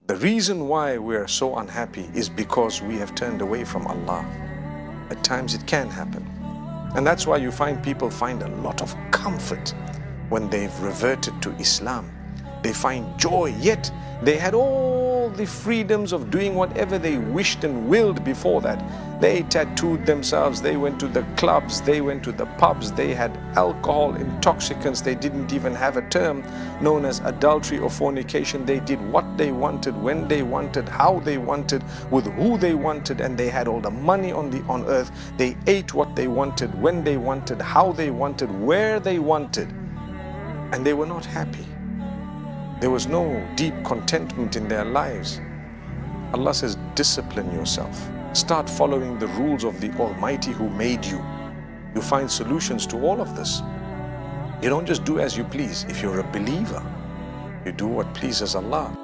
The reason why we are so unhappy is because we have turned away from Allah. At times it can happen. And that's why you find people find a lot of comfort when they've reverted to Islam. They find joy, yet they had all the freedoms of doing whatever they wished and willed before that. They tattooed themselves, they went to the clubs, they went to the pubs, they had alcohol, intoxicants, they didn't even have a term known as adultery or fornication. They did what they wanted, when they wanted, how they wanted, with who they wanted, and they had all the money on earth. They ate what they wanted, when they wanted, how they wanted, where they wanted, and they were not happy. There was no deep contentment in their lives. Allah says, discipline yourself. Start following the rules of the Almighty who made you. You find solutions to all of this. You don't just do as you please. If you're a believer, you do what pleases Allah.